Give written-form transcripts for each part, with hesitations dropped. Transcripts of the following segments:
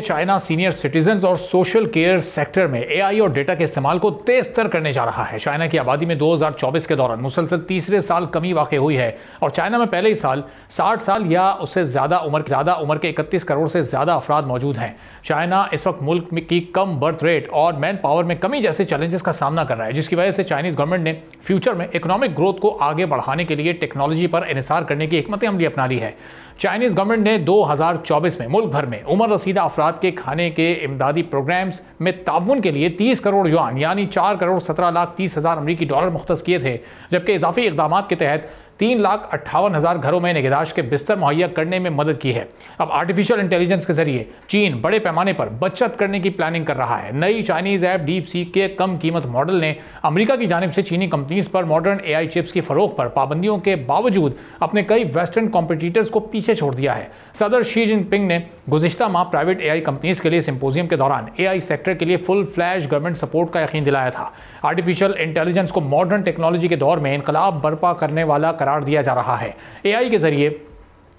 China senior citizens और social care sector में AI और डेटा के इस्तेमाल को तेज तर करने जा रहा है। चाइना की आबादी में 2024 के दौरान मुसलसल तीसरे साल कमी वाक़ई हुई है और चाइना में पहले ही साल 60 साल या उससे ज़्यादा उम्र के 31 करोड़ से ज़्यादा अफराद मौजूद हैं। चाइना इस वक्त मुल्क की कम बर्थ रेट और मैन पावर में कमी जैसे चैलेंजेस का सामना कर रहा है, जिसकी वजह से चाइनीज़ गवर्नमेंट ने फ्यूचर में इकोनॉमिक ग्रोथ को आगे बढ़ाने के लिए टेक्नोलॉजी पर इन्हिसार करने की हिकमत अमली अपना ली है। चाइनीज़ गवर्नमेंट ने 2024 में मुल्क भर में उम्र रसीदा अफराद के खाने के इमदादी प्रोग्राम्स में ताउन के लिए 30 करोड़ युआन यानी 4,17,30,000 अमरीकी डॉलर मुख्तस किए थे, जबकि इजाफी इकदाम के तहत 3,58,000 घरों में निगहदाश्त के बिस्तर मुहैया करने में मदद की है। अब आर्टिफिशियल इंटेलिजेंस के जरिए चीन बड़े पैमाने पर बचत करने की प्लानिंग कर रहा है। नई चाइनीज ऐप डीप सीक के कम कीमत मॉडल ने अमेरिका की जानिब से चीनी कंपनीज पर मॉडर्न एआई चिप्स की फरोख्त पर पाबंदियों के बावजूद अपने कई वेस्टर्न कॉम्पिटिटर्स को पीछे छोड़ दिया है। सदर शी जिनपिंग ने गुज़िश्ता माह प्राइवेट एआई कंपनीज के लिए सिंपोजियम के दौरान एआई सेक्टर के लिए फुल फ्लैश गवर्नमेंट सपोर्ट का यकीन दिलाया था। आर्टिफिशियल इंटेलिजेंस को मॉडर्न टेक्नोलॉजी के दौर में इनकलाब बर्पा करने वाला करार दिया जा रहा है। एआई के जरिए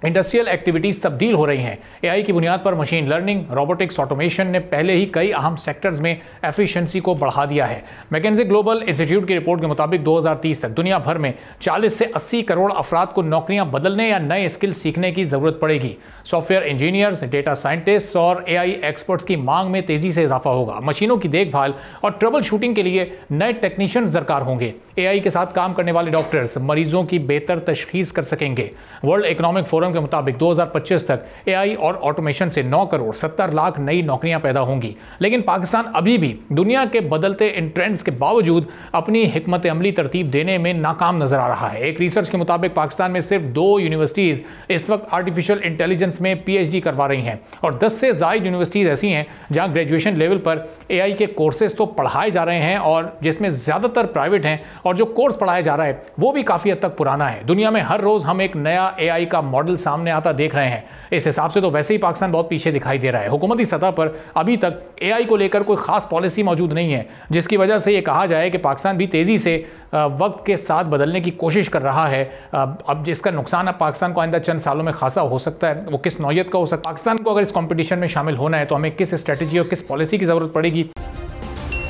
इंडस्ट्रियल एक्टिविटीज तब्दील हो रही हैं। एआई की बुनियाद पर मशीन लर्निंग, रोबोटिक्स, ऑटोमेशन ने पहले ही कई अहम सेक्टर्स में एफिशिएंसी को बढ़ा दिया है। मैकेंजी ग्लोबल इंस्टीट्यूट की रिपोर्ट के मुताबिक 2030 तक दुनिया भर में 40 से 80 करोड़ अफराद को नौकरियां बदलने या नए स्किल सीखने की जरूरत पड़ेगी। सॉफ्टवेयर इंजीनियर्स, डेटा साइंटिस्ट और एआई एक्सपर्ट्स की मांग में तेजी से इजाफा होगा। मशीनों की देखभाल और ट्रबल शूटिंग के लिए नए टेक्नीशियंस दरकार होंगे। एआई के साथ काम करने वाले डॉक्टर्स मरीजों की बेहतर तशखीस कर सकेंगे। वर्ल्ड इकोनॉमिक फोरम के मुताबिक 2025 तक एआई और ऑटोमेशन से 9 करोड़ 70 लाख नई नौकरियां पैदा होंगी। लेकिन पाकिस्तान अभी भी दुनिया के बदलते इन ट्रेंड्स के बावजूद अपनी हिकमत अमली तरतीब देने में नाकाम नजर आ रहा है। एक रिसर्च के मुताबिक पाकिस्तान में सिर्फ 2 यूनिवर्सिटीज इस वक्त आर्टिफिशियल इंटेलिजेंस में पीएचडी करवा रही हैं और 10 से ज्यादा यूनिवर्सिटीज ऐसी हैं जहां ग्रेजुएशन लेवल पर एआई के कोर्सेज तो पढ़ाए जा रहे हैं और जिसमें ज्यादातर प्राइवेट हैं और जो कोर्स पढ़ाया जा रहा है वो भी काफी हद तक पुराना है। दुनिया में हर रोज हम एक नया एआई का मॉडल सामने आता देख रहे हैं। इस हिसाब से तो वैसे ही पाकिस्तान बहुत पीछे दिखाई दे रहा है। हुकूमती सतह पर अभी तक एआई को लेकर कोई खास पॉलिसी मौजूद नहीं है, जिसकी वजह से ये कहा जाए कि पाकिस्तान भी तेजी से वक्त के साथ बदलने की कोशिश कर रहा है। अब जिसका नुकसान अब पाकिस्तान को आइंदा चंद सालों में खासा हो सकता है, वो किस नौयत का हो सकता है। पाकिस्तान को अगर इस कंपटीशन में शामिल होना है तो हमें किस स्ट्रेटजी और किस पॉलिसी की जरूरत पड़ेगी।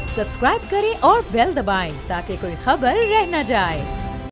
सब्सक्राइब करें और बेल दबाएं ताकि कोई खबर रह न जाए।